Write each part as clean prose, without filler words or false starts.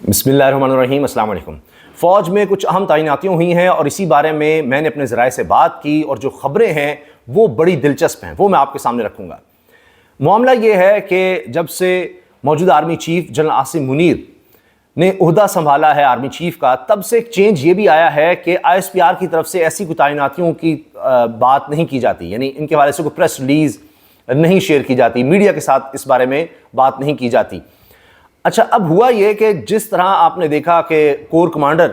بسم اللہ الرحمن الرحیم، السلام علیکم۔ فوج میں کچھ اہم تعیناتیاں ہوئی ہیں اور اسی بارے میں نے اپنے ذرائع سے بات کی اور جو خبریں ہیں وہ بڑی دلچسپ ہیں، وہ میں آپ کے سامنے رکھوں گا۔ معاملہ یہ ہے کہ جب سے موجودہ army chief general Asim Munir نے عہدہ سنبھالا ہے آرمی چیف کا، تب سے ایک چینج یہ بھی آیا ہے کہ ISPR کی طرف سے ایسی کوئی تعیناتیوں کی بات نہیں کی جاتی، یعنی ان کے حوالے سے کوئی پریس ریلیز نہیں شیئر کی جاتی، میڈیا کے ساتھ اس بارے میں بات نہیں کی جاتی۔ اچھا، اب ہوا یہ کہ جس طرح آپ نے دیکھا کہ کور کمانڈر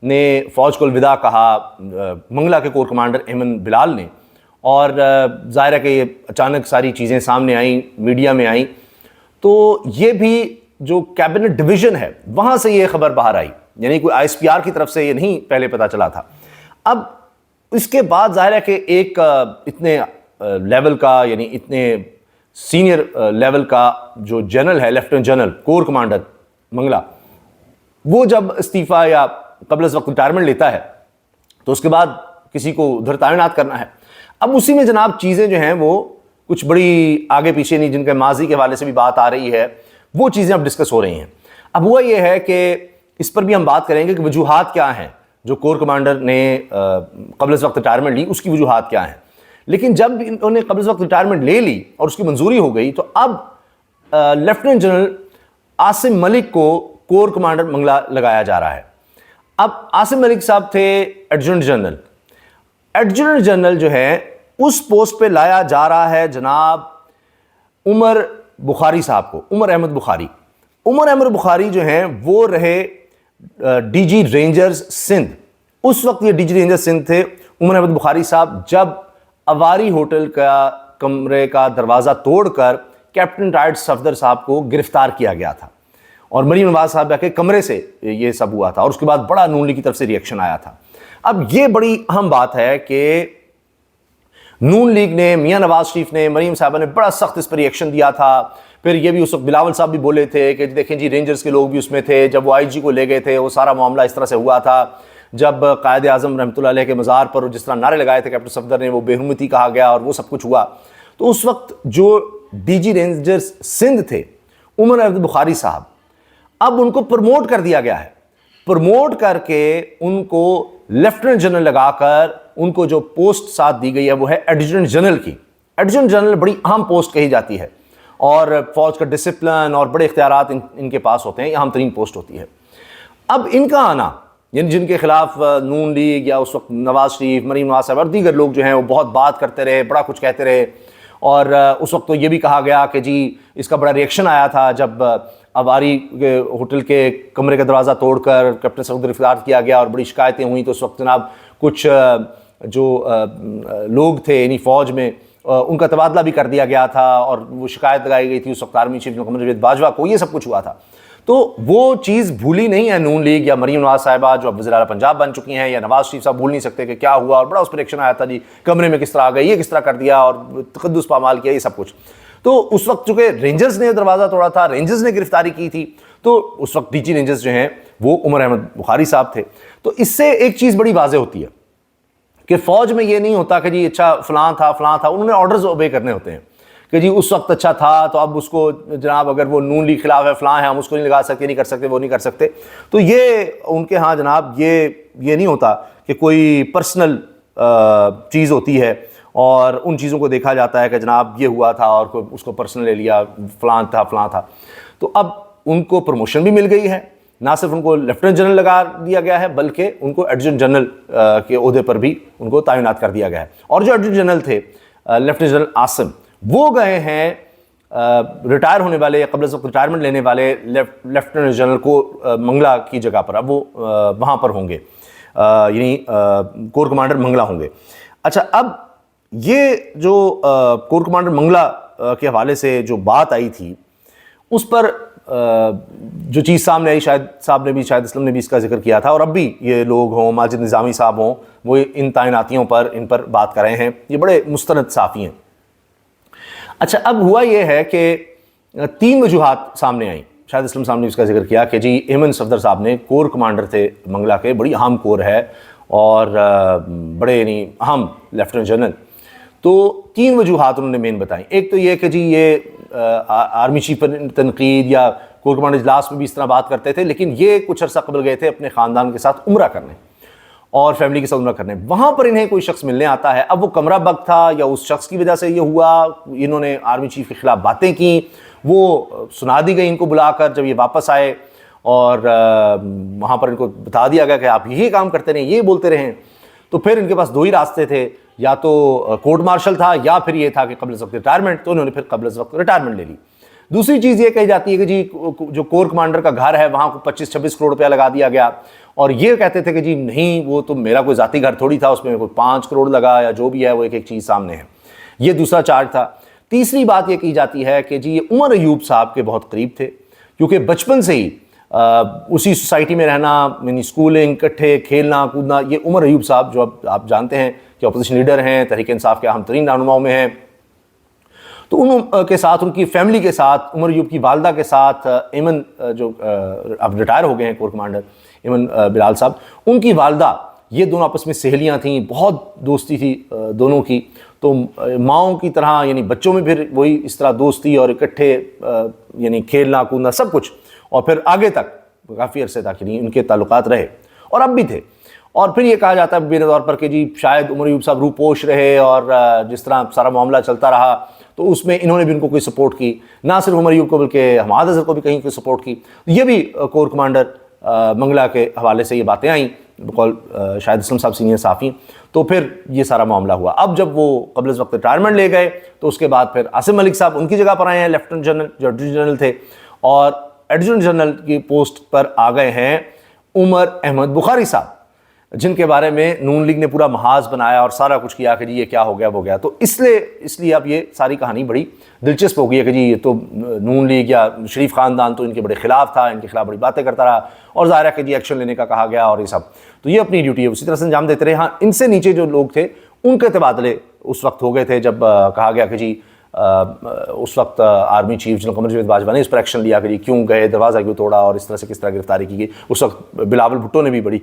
نے فوج کو الوداع کہا، منگلہ کے کور کمانڈر ایمن بلال نے، اور ظاہر ہے کہ یہ اچانک ساری چیزیں سامنے آئیں، میڈیا میں آئیں، تو یہ بھی جو کیبنٹ ڈویژن ہے وہاں سے یہ خبر باہر آئی، یعنی کوئی ISPR کی طرف سے یہ نہیں پہلے پتہ چلا تھا۔ اب اس کے بعد ظاہر ہے کہ ایک اتنے لیول کا، یعنی اتنے سینئر لیول کا جو جنرل ہے، lieutenant general corps commander Mangla, وہ جب استعفیٰ یا قبل از وقت ریٹائرمنٹ لیتا ہے تو اس کے بعد کسی کو ادھر تعینات کرنا ہے۔ اب اسی میں جناب چیزیں جو ہیں وہ کچھ بڑی آگے پیچھے نہیں، جن کے ماضی کے حوالے سے بھی بات آ رہی ہے، وہ چیزیں اب ڈسکس ہو رہی ہیں۔ اب ہوا یہ ہے کہ اس پر بھی ہم بات کریں گے کہ وجوہات کیا ہیں جو کور کمانڈر نے قبل از وقت ریٹائرمنٹ لی، اس کی وجوہات کیا ہیں۔ لیکن جب انہوں نے قبل از وقت ریٹائرمنٹ لے لی اور اس کی منظوری ہو گئی، تو اب لیفٹیننٹ جنرل عاصم ملک کو کور کمانڈر منگلہ لگایا جا رہا ہے۔ اب عاصم ملک صاحب تھے ایڈجوٹنٹ جنرل، ایڈجوٹنٹ جنرل جو ہے اس پوسٹ پہ لایا جا رہا ہے جناب عمر بخاری صاحب کو، عمر احمد بخاری۔ عمر احمد بخاری جو ہیں وہ رہے DG رینجرز سندھ، اس وقت یہ DG رینجرز سندھ تھے عمر احمد بخاری صاحب، جب اواری ہوٹل کا کمرے کا دروازہ توڑ کر کیپٹن ٹائرڈ صفدر صاحب کو گرفتار کیا گیا تھا، اور مریم نواز صاحب کے کمرے سے یہ سب ہوا تھا، اور اس کے بعد بڑا نون لیگ کی طرف سے ریئیکشن آیا تھا۔ اب یہ بڑی اہم بات ہے کہ نون لیگ نے، میاں نواز شریف نے، مریم صاحبہ نے بڑا سخت اس پر ریئیکشن دیا تھا۔ پھر یہ بھی اس وقت بلاول صاحب بھی بولے تھے کہ دیکھیں جی رینجرز کے لوگ بھی اس میں تھے، جب وہ IG کو لے گئے تھے وہ سارا معاملہ اس طرح سے ہوا تھا، جب قائد اعظم رحمۃ اللہ علیہ کے مزار پر جس طرح نعرے لگائے تھے کیپٹن صفدر نے، وہ بے حرمتی کہا گیا اور وہ سب کچھ ہوا، تو اس وقت جو DG رینجرز سندھ تھے عمر احمد بخاری صاحب، اب ان کو پروموٹ کر دیا گیا ہے، پروموٹ کر کے ان کو لیفٹیننٹ جنرل لگا کر ان کو جو پوسٹ ساتھ دی گئی ہے وہ ہے ایڈجوٹنٹ جنرل کی۔ ایڈجوٹنٹ جنرل بڑی اہم پوسٹ کہی جاتی ہے، اور فوج کا ڈسپلن اور بڑے اختیارات ان کے پاس ہوتے ہیں، اہم ترین پوسٹ ہوتی ہے۔ اب ان کا آنا، یعنی جن کے خلاف نون لیگ یا اس وقت نواز شریف، مریم نواز صاحب اور دیگر لوگ جو ہیں وہ بہت بات کرتے رہے، بڑا کچھ کہتے رہے، اور اس وقت تو یہ بھی کہا گیا کہ جی اس کا بڑا ریئیکشن آیا تھا جب اواری ہوٹل کے کمرے کا دروازہ توڑ کر کیپٹن صفدر گرفتار کیا گیا اور بڑی شکایتیں ہوئیں، تو اس وقت جناب کچھ جو لوگ تھے یعنی فوج میں ان کا تبادلہ بھی کر دیا گیا تھا، اور وہ شکایت لگائی گئی تھی اس وقت آرمی چیف قمر جاوید باجوہ کو، یہ سب کچھ ہوا تھا۔ تو وہ چیز بھولی نہیں ہے نون لیگ یا مریم نواز صاحبہ جو اب وزیر اعلیٰ پنجاب بن چکی ہیں، یا نواز شریف صاحب بھول نہیں سکتے کہ کیا ہوا، اور بڑا اس پر ایکشن آیا تھا جی کمرے میں کس طرح آ گئے، یہ کس طرح کر دیا اور تقدس پامال کیا، یہ سب کچھ۔ تو اس وقت چونکہ رینجرز نے دروازہ توڑا تھا، رینجرز نے گرفتاری کی تھی، تو اس وقت DG رینجرز جو ہیں وہ عمر احمد بخاری صاحب تھے۔ تو اس سے ایک چیز بڑی واضح ہوتی ہے کہ فوج میں یہ نہیں ہوتا کہ جی اچھا فلاں تھا، انہوں نے آرڈرز اوبے کرنے ہوتے ہیں کہ جی اس وقت اچھا تھا تو اب اس کو جناب اگر وہ نون لیگ خلاف ہے فلاں ہے، ہم اس کو نہیں لگا سکتے، نہیں کر سکتے، وہ نہیں کر سکتے۔ تو یہ ان کے ہاں جناب یہ نہیں ہوتا کہ کوئی پرسنل چیز ہوتی ہے اور ان چیزوں کو دیکھا جاتا ہے کہ جناب یہ ہوا تھا اور اس کو پرسنل لے لیا، فلاں تھا۔ تو اب ان کو پروموشن بھی مل گئی ہے، نہ صرف ان کو لیفٹیننٹ جنرل لگا دیا گیا ہے بلکہ ان کو ایڈجوٹنٹ جنرل کے عہدے پر بھی ان کو تعینات کر دیا گیا ہے۔ اور جو ایڈجوٹنٹ جنرل تھے لیفٹیننٹ جنرل عاصم، وہ گئے ہیں ریٹائر ہونے والے یا قبل از وقت ریٹائرمنٹ لینے والے لیفٹیننٹ جنرل کو منگلہ کی جگہ پر، اب وہ وہاں پر ہوں گے، یعنی کور کمانڈر منگلہ ہوں گے۔ اچھا، اب یہ جو کور کمانڈر منگلہ کے حوالے سے جو بات آئی تھی، اس پر جو چیز سامنے آئی، شاہد صاحب نے بھی، شاہد اسلم نے بھی اس کا ذکر کیا تھا، اور اب بھی یہ لوگ ہوں، ماجد نظامی صاحب ہوں، وہ ان تعیناتیوں پر ان پر بات کر رہے ہیں، یہ بڑے مستند صحافی ہیں۔ اچھا، اب ہوا یہ ہے کہ 3 وجوہات سامنے آئیں، شاہد اسلم صاحب نے اس کا ذکر کیا کہ جی ایمن صفدر صاحب نے، کور کمانڈر تھے منگلہ کے، بڑی اہم کور ہے اور بڑے یعنی اہم لیفٹیننٹ جنرل، تو 3 وجوہات انہوں نے مین بتائیں۔ ایک تو یہ کہ جی یہ آرمی چیف پر تنقید یا کور کمانڈر اجلاس میں بھی اس طرح بات کرتے تھے، لیکن یہ کچھ عرصہ قبل گئے تھے اپنے خاندان کے ساتھ عمرہ کرنے اور فیملی کے ساتھ عمرہ کرنے. وہاں پر انہیں کوئی شخص ملنے آتا ہے. اب وہ کمرہ بگ تھا یا اس شخص کی وجہ سے یہ ہوا، انہوں نے آرمی چیف کے خلاف باتیں کی، وہ سنا دی گئی ان کو بلا کر. جب یہ واپس آئے اور وہاں پر ان کو بتا دیا گیا کہ آپ یہی کام کرتے رہیں، یہ بولتے رہیں، تو پھر ان کے پاس دو ہی راستے تھے، یا تو کورٹ مارشل تھا یا پھر یہ تھا کہ قبل از وقت ریٹائرمنٹ. تو انہوں نے پھر قبل از وقت ریٹائرمنٹ لے لی. دوسری چیز یہ کہی جاتی ہے کہ جی جو کور کمانڈر کا گھر ہے وہاں کو 25-26 کروڑ روپیہ لگا دیا گیا، اور یہ کہتے تھے کہ جی نہیں وہ تو میرا کوئی ذاتی گھر تھوڑی تھا، اس میں کوئی 5 کروڑ لگا یا جو بھی ہے وہ ایک ایک چیز سامنے ہے. یہ دوسرا چارج تھا. تیسری بات یہ کہی جاتی ہے کہ جی یہ عمر ایوب صاحب کے بہت قریب تھے، کیونکہ بچپن سے ہی اسی سوسائٹی میں رہنا، یعنی اسکولنگ، اکٹھے کھیلنا کودنا. یہ عمر ایوب صاحب جو اب آپ جانتے ہیں کہ اپوزیشن لیڈر ہیں، تحریک انصاف کے اہم ترین رہنماؤں میں ہیں، تو ان کے ساتھ، ان کی فیملی کے ساتھ، عمر ایوب کی والدہ کے ساتھ، ایمن جو اب ریٹائر ہو گئے ہیں کور کمانڈر ایمن بلال صاحب، ان کی والدہ، یہ دونوں آپس میں سہیلیاں تھیں، بہت دوستی تھی دونوں کی. تو ماؤں کی طرح یعنی بچوں میں پھر وہی اس طرح دوستی اور اکٹھے یعنی کھیلنا کودنا سب کچھ، اور پھر آگے تک کافی عرصے تک یعنی ان کے تعلقات رہے اور اب بھی تھے. اور پھر یہ کہا جاتا ہے بے طور پر کہ جی شاید عمر ایوب صاحب روپوش رہے، اور جس طرح سارا معاملہ چلتا رہا تو اس میں انہوں نے بھی ان کو کوئی سپورٹ کی، نہ صرف عمر ایوب کو بلکہ حماد اظہر کو بھی کہیں کوئی سپورٹ کی. یہ بھی کور کمانڈر منگلا کے حوالے سے یہ باتیں آئیں بقول شاہد اسلم صاحب سینئر صحافی. تو پھر یہ سارا معاملہ ہوا. اب جب وہ قبل از وقت ریٹائرمنٹ لے گئے تو اس کے بعد پھر عاصم ملک صاحب ان کی جگہ پر آئے ہیں، لیفٹننٹ جنرل جو ایڈجوٹنٹ جنرل تھے، اور ایڈجوٹنٹ جنرل کی پوسٹ پر آ گئے ہیں عمر احمد بخاری صاحب، جن کے بارے میں نون لیگ نے پورا محاذ بنایا اور سارا کچھ کیا کہ جی یہ کیا ہو گیا وہ گیا. تو اس لیے اب یہ ساری کہانی بڑی دلچسپ ہو گئی ہے کہ جی یہ تو نون لیگ یا شریف خاندان تو ان کے بڑے خلاف تھا، ان کے خلاف بڑی باتیں کرتا رہا، اور ظاہر ہے کہ جی ایکشن لینے کا کہا گیا اور یہ سب. تو یہ اپنی ڈیوٹی ہے اسی طرح سے انجام دیتے رہے. ہاں ان سے نیچے جو لوگ تھے ان کے تبادلے اس وقت ہو گئے تھے جب کہا گیا کہ جی اس وقت army chief general Qamar Javed Bajwa نے اس پر ایکشن لیا کہ جی کیوں گئے، دروازہ کیوں توڑا، اور اس طرح سے کس طرح گرفتاری کی گئی. اس وقت بلاول بھٹو نے بھی بڑی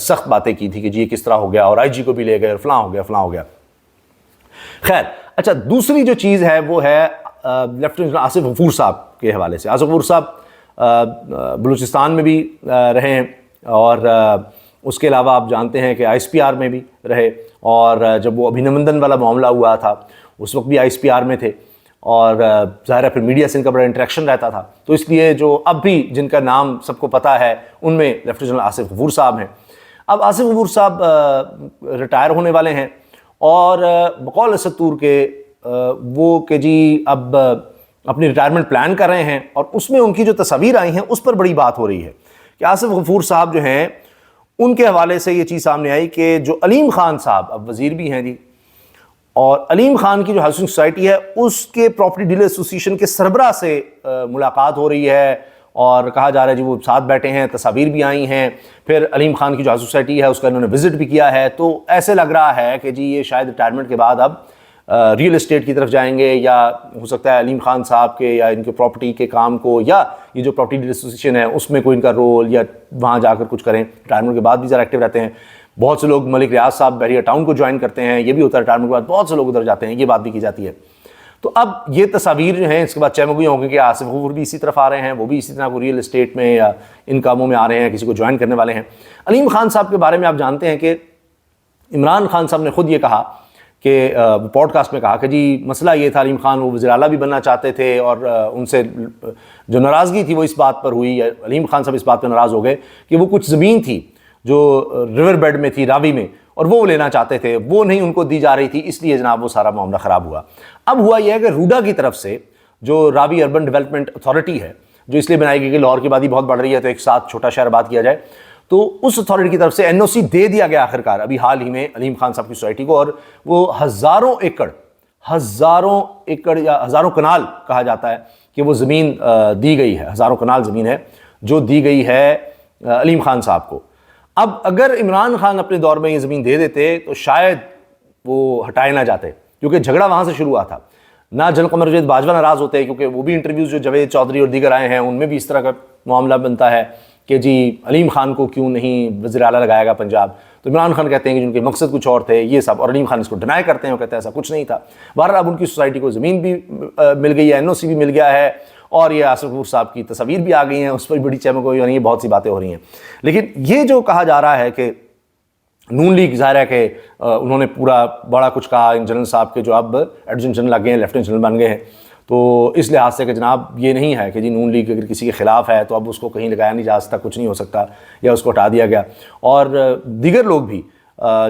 سخت باتیں کی تھی کہ جی یہ کس طرح ہو گیا، اور آئی جی کو بھی لے گئے، اور فلاں ہو گیا. خیر اچھا، دوسری جو چیز ہے وہ ہے لیفٹننٹ آصف غفور صاحب کے حوالے سے. آصف غفور صاحب بلوچستان میں بھی رہے ہیں، اور اس کے علاوہ آپ جانتے ہیں کہ آئی ایس پی آر میں بھی رہے، اور جب وہ ابھینندن والا معاملہ ہوا تھا اس وقت بھی آئی ایس پی آر میں تھے، اور ظاہر ہے پھر میڈیا سے ان کا بڑا انٹریکشن رہتا تھا. تو اس لیے جو اب بھی جن کا نام سب کو پتہ ہے ان میں لیفٹننٹ جنرل آصف غفور صاحب ہیں. اب آصف غفور صاحب ریٹائر ہونے والے ہیں، اور بقول اسد طور کے وہ کہ جی اب اپنی ریٹائرمنٹ پلان کر رہے ہیں، اور اس میں ان کی جو تصاویر آئی ہیں اس پر بڑی بات ہو رہی ہے کہ آصف غفور صاحب جو ہیں ان کے حوالے سے یہ چیز سامنے آئی کہ جو علیم خان صاحب اب وزیر بھی ہیں جی، اور علیم خان کی جو ہاؤسنگ سوسائٹی ہے اس کے پراپرٹی ڈیلر ایسوسی ایشن کے سربراہ سے ملاقات ہو رہی ہے، اور کہا جا رہا ہے جی وہ ساتھ بیٹھے ہیں، تصاویر بھی آئی ہیں. پھر علیم خان کی جو ہاؤسنگ سوسائٹی ہے اس کا انہوں نے وزٹ بھی کیا ہے. تو ایسے لگ رہا ہے کہ جی یہ شاید ریٹائرمنٹ کے بعد اب ریئل اسٹیٹ کی طرف جائیں گے، یا ہو سکتا ہے علیم خان صاحب کے یا ان کے پراپرٹی کے کام کو، یا یہ جو پراپرٹی ڈیلر ایسوسی ایشن ہے اس میں کوئی ان کا رول، یا وہاں جا کر کچھ کریں. ریٹائرمنٹ کے بعد بھی ذرا ایکٹیو رہتے ہیں. بہت سے لوگ ملک ریاض صاحب بحریہ ٹاؤن کو جوائن کرتے ہیں، یہ بھی ہوتا ہے ریٹائرمنٹ کے بعد بہت سے لوگ ادھر جاتے ہیں، یہ بات بھی کی جاتی ہے. تو اب یہ تصاویر جو ہیں اس کے بعد چہمگوئیاں ہوں گی کہ آصف غفور بھی اسی طرف آ رہے ہیں، وہ بھی اسی طرح کو ریئل اسٹیٹ میں یا ان کاموں میں آ رہے ہیں، کسی کو جوائن کرنے والے ہیں. علیم خان صاحب کے بارے میں آپ جانتے ہیں کہ عمران خان صاحب نے خود یہ کہا کہ پوڈ کاسٹ میں کہا کہ جی مسئلہ یہ تھا، علیم خان وہ وزیر اعلیٰ بھی بننا چاہتے تھے، اور ان سے جو ناراضگی تھی وہ اس بات پر ہوئی، علیم خان صاحب اس بات پہ ناراض ہو گئے کہ وہ کچھ زمین تھی جو ریور بیڈ میں تھی راوی میں، اور وہ لینا چاہتے تھے، وہ نہیں ان کو دی جا رہی تھی، اس لیے جناب وہ سارا معاملہ خراب ہوا. اب ہوا یہ ہے کہ روڈا کی طرف سے جو راوی اربن ڈیولپمنٹ اتھارٹی ہے، جو اس لیے بنائی گئی کہ لاہور کی آبادی بہت بڑھ رہی ہے تو ایک ساتھ چھوٹا شہر آباد کیا جائے، تو اس اتھارٹی کی طرف سے این او سی دے دیا گیا آخرکار ابھی حال ہی میں علیم خان صاحب کی سوسائٹی کو. اور وہ ہزاروں ایکڑ یا ہزاروں کنال کہا جاتا ہے کہ وہ زمین دی گئی ہے، ہزاروں کنال زمین ہے جو دی گئی ہے علیم خان صاحب کو. اب اگر عمران خان اپنے دور میں یہ زمین دے دیتے تو شاید وہ ہٹائے نہ جاتے، کیونکہ جھگڑا وہاں سے شروع ہوا تھا. نہ جنرل قمر جاوید باجوہ ناراض ہوتے، کیونکہ وہ بھی انٹرویوز جو جاوید چودھری اور دیگر آئے ہیں ان میں بھی اس طرح کا معاملہ بنتا ہے کہ جی علیم خان کو کیوں نہیں وزیر اعلیٰ لگایا گا پنجاب. تو عمران خان کہتے ہیں کہ ان کے مقصد کچھ اور تھے یہ سب، اور علیم خان اس کو ڈینائی کرتے ہیں، وہ کہتے ہیں ایسا کچھ نہیں تھا. بہرحال اب ان کی سوسائٹی کو زمین بھی مل گئی ہے، این او سی بھی مل گیا ہے، اور یہ آصف غفور صاحب کی تصاویر بھی آ گئی ہیں، اس پر بڑی چمک ہوئی اور یہ بہت سی باتیں ہو رہی ہیں. لیکن یہ جو کہا جا رہا ہے کہ نون لیگ ظاہر ہے کہ انہوں نے پورا بڑا کچھ کہا ان جنرل صاحب کے جو اب ایڈجنٹ جنرل لگ گئے ہیں، لیفٹیننٹ جنرل بن گئے ہیں. تو اس لحاظ سے کہ جناب یہ نہیں ہے کہ جی نون لیگ اگر کسی کے خلاف ہے تو اب اس کو کہیں لگایا نہیں جا سکتا، کچھ نہیں ہو سکتا یا اس کو ہٹا دیا گیا. اور دیگر لوگ بھی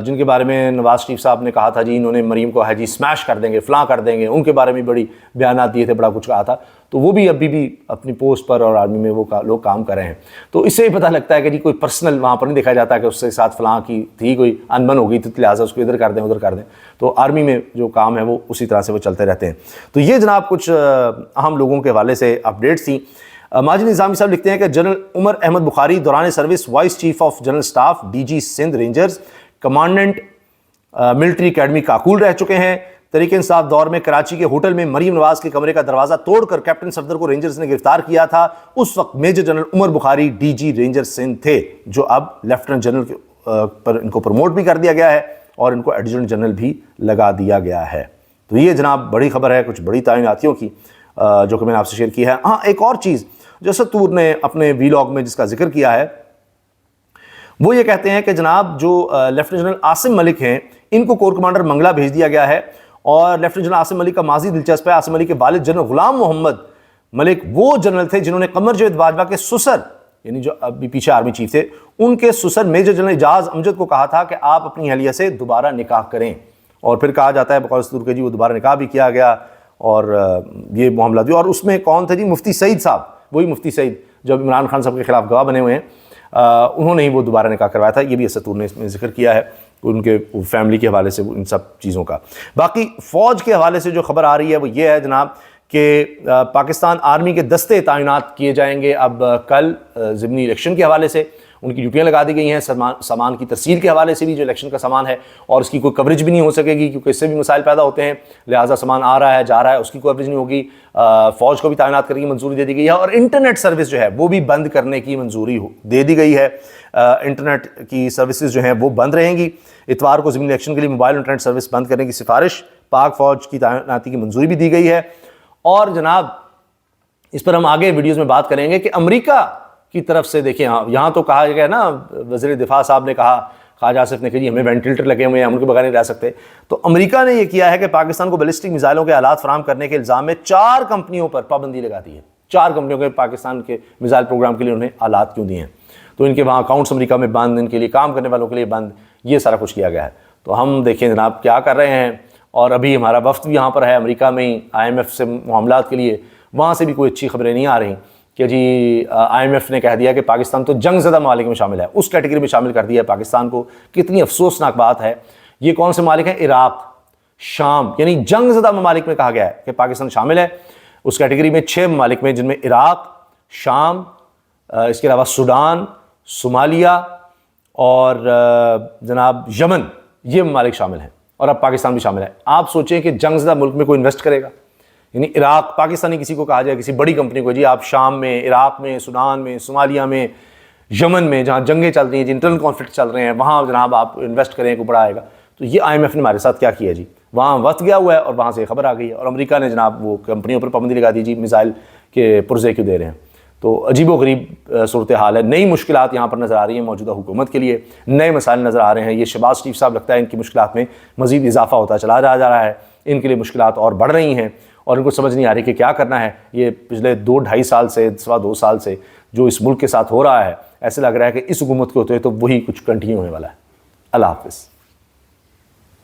جن کے بارے میں نواز شریف صاحب نے کہا تھا جی انہوں نے مریم کو ہے جی اسمیش کر دیں گے، فلاں کر دیں گے، ان کے بارے میں بڑی بیانات دیے تھے، بڑا کچھ کہا تھا، تو وہ بھی ابھی بھی اپنی پوسٹ پر اور آرمی میں وہ لوگ کام کر رہے ہیں. تو اس سے ہی پتہ لگتا ہے کہ جی کوئی پرسنل وہاں پر نہیں دیکھا جاتا کہ اس کے ساتھ فلاں کی تھی کوئی انبن ہو گئی تو لہٰذا اس کو ادھر کر دیں ادھر کر دیں. تو آرمی میں جو کام ہے وہ اسی طرح سے وہ چلتے رہتے ہیں. تو یہ جناب کچھ اہم لوگوں کے حوالے سے اپڈیٹس تھیں. ماجد نظامی صاحب لکھتے ہیں کہ جنرل عمر احمد بخاری دوران service vice chief of general staff D G Sindh Rangers commandant military academy Kakul رہ چکے ہیں. تحریک انصاف دور میں کراچی کے ہوٹل میں مریم نواز کے کمرے کا دروازہ توڑ کر کیپٹن صفدر کو رینجرز نے گرفتار کیا تھا. اس وقت میجر جنرل عمر بخاری ڈی جی رینجر سندھ تھے، جو اب لیفٹیننٹ جنرل پر ان کو پروموٹ بھی کر دیا گیا ہے اور ان کو ایڈجنٹ جنرل بھی لگا دیا گیا ہے. تو یہ جناب بڑی خبر ہے کچھ بڑی تعیناتیوں کی جو کہ میں نے آپ سے شیئر کی ہے. ہاں ایک اور چیز جو ستور نے اپنے ویلاگ میں جس کا ذکر کیا ہے وہ یہ کہتے ہیں کہ جناب جو لیفٹیننٹ جنرل عاصم ملک ہیں ان کو کور کمانڈر منگلا بھیج دیا گیا ہے. اور لیفٹیننٹ جنرل عاصم ملک کا ماضی دلچسپ ہے. عاصم ملک کے والد جنرل غلام محمد ملک وہ جنرل تھے جنہوں نے قمر جاوید باجوہ کے سسر یعنی جو ابھی پیچھے آرمی چیف تھے ان کے سسر میجر جنرل اعجاز امجد کو کہا تھا کہ آپ اپنی اہلیہ سے دوبارہ نکاح کریں. اور پھر کہا جاتا ہے بقول ستور کے جی وہ دوبارہ نکاح بھی کیا گیا اور یہ معاملہ بھی. اور اس میں کون تھے جی؟ مفتی سعید صاحب، وہی مفتی سعید جو عمران خان صاحب کے خلاف گواہ بنے ہوئے ہیں، انہوں نے ہی وہ دوبارہ نکاح کروایا تھا. یہ بھی ستور نے اس میں ذکر کیا ہے ان کے فیملی کے حوالے سے ان سب چیزوں کا. باقی فوج کے حوالے سے جو خبر آ رہی ہے وہ یہ ہے جناب کہ پاکستان آرمی کے دستے تعینات کیے جائیں گے اب کل ضمنی الیکشن کے حوالے سے. ان کی ڈیوٹیاں لگا دی گئی ہیں. سامان کی ترسیل کے حوالے سے بھی جو الیکشن کا سامان ہے اور اس کی کوئی کوریج بھی نہیں ہو سکے گی کیونکہ اس سے بھی مسائل پیدا ہوتے ہیں، لہٰذا سامان آ رہا ہے جا رہا ہے اس کی کوریج نہیں ہوگی. فوج کو بھی تعینات کرنے کی منظوری دے دی گئی ہے اور انٹرنیٹ سروس جو ہے وہ بھی بند کرنے کی منظوری دے دی گئی ہے. انٹرنیٹ کی سروسز جو ہیں وہ بند رہیں گی. اتوار کو ضمنی الیکشن کے لیے موبائل انٹرنیٹ سروس بند کرنے کی سفارش پاک فوج کی تعیناتی کی منظوری بھی دی گئی ہے. اور جناب اس پر ہم آگے ویڈیوز میں بات کریں گے کہ امریکہ کی طرف سے دیکھیں یہاں تو کہا گیا نا، وزیر دفاع صاحب نے کہا، خواجہ آصف نے کہا جی ہمیں وینٹیلیٹر لگے ہوئے ہیں ہم ان کے بغیر نہیں رہ سکتے. تو امریکہ نے یہ کیا ہے کہ پاکستان کو بیلسٹک میزائلوں کے آلات فراہم کرنے کے الزام میں 4 کمپنیوں پر پابندی لگا دی ہے. 4 کمپنیوں کے پاکستان کے میزائل پروگرام کے لیے انہیں آلات کیوں دیے ہیں؟ تو ان کے وہاں اکاؤنٹس امریکہ میں بند، ان کے لیے کام کرنے والوں کے لیے بند، یہ سارا کچھ کیا گیا ہے. تو ہم دیکھیں جناب کیا کر رہے ہیں. اور ابھی ہمارا وفد بھی یہاں پر ہے امریکہ میں ہی IMF سے معاملات کے لیے، وہاں سے بھی کوئی اچھی خبریں نہیں آ رہی کہ جی IMF نے کہہ دیا کہ پاکستان تو جنگ زدہ ممالک میں شامل ہے، اس کیٹیگری میں شامل کر دیا ہے پاکستان کو. کتنی افسوسناک بات ہے. یہ کون سے ممالک ہیں؟ عراق، شام، یعنی جنگ زدہ ممالک میں کہا گیا ہے کہ پاکستان شامل ہے اس کیٹیگری میں. 6 ممالک میں جن میں عراق، شام، اس کے علاوہ سوڈان، صومالیہ اور جناب یمن، یہ ممالک شامل ہیں اور اب پاکستان بھی شامل ہے. آپ سوچیں کہ جنگ زدہ ملک میں کوئی انویسٹ کرے گا؟ یعنی عراق، پاکستانی کسی کو کہا جائے کسی بڑی کمپنی کو جی آپ شام میں، عراق میں، سوڈان میں، صومالیہ میں، یمن میں جہاں جنگیں چل رہی ہیں، انٹرنل کانفلکٹ چل رہے ہیں، وہاں جناب آپ انویسٹ کریں کو بڑا آئے گا. تو یہ IMF نے ہمارے ساتھ کیا کیا جی؟ وہاں وقت گیا ہوا ہے اور وہاں سے خبر آ گئی ہے اور امریکہ نے جناب وہ کمپنیوں پر پابندی لگا دی جی میزائل کے پرزے کیوں دے رہے ہیں. تو عجیب و غریب صورتحال ہے. نئی مشکلات یہاں پر نظر آ رہی ہیں موجودہ حکومت کے لیے، نئے مسائل نظر آ رہے ہیں. یہ شہباز شریف صاحب لگتا ہے ان کی مشکلات میں مزید اضافہ ہوتا چلا جا رہا ہے، ان کے لیے مشکلات اور بڑھ رہی ہیں اور ان کو سمجھ نہیں آ رہی کہ کیا کرنا ہے. یہ پچھلے 2-2.5 سال سے 2 سال سے جو اس ملک کے ساتھ ہو رہا ہے ایسے لگ رہا ہے کہ اس حکومت کے ہوتے ہوئے تو وہی کچھ کنٹینیو ہونے والا ہے. اللہ حافظ.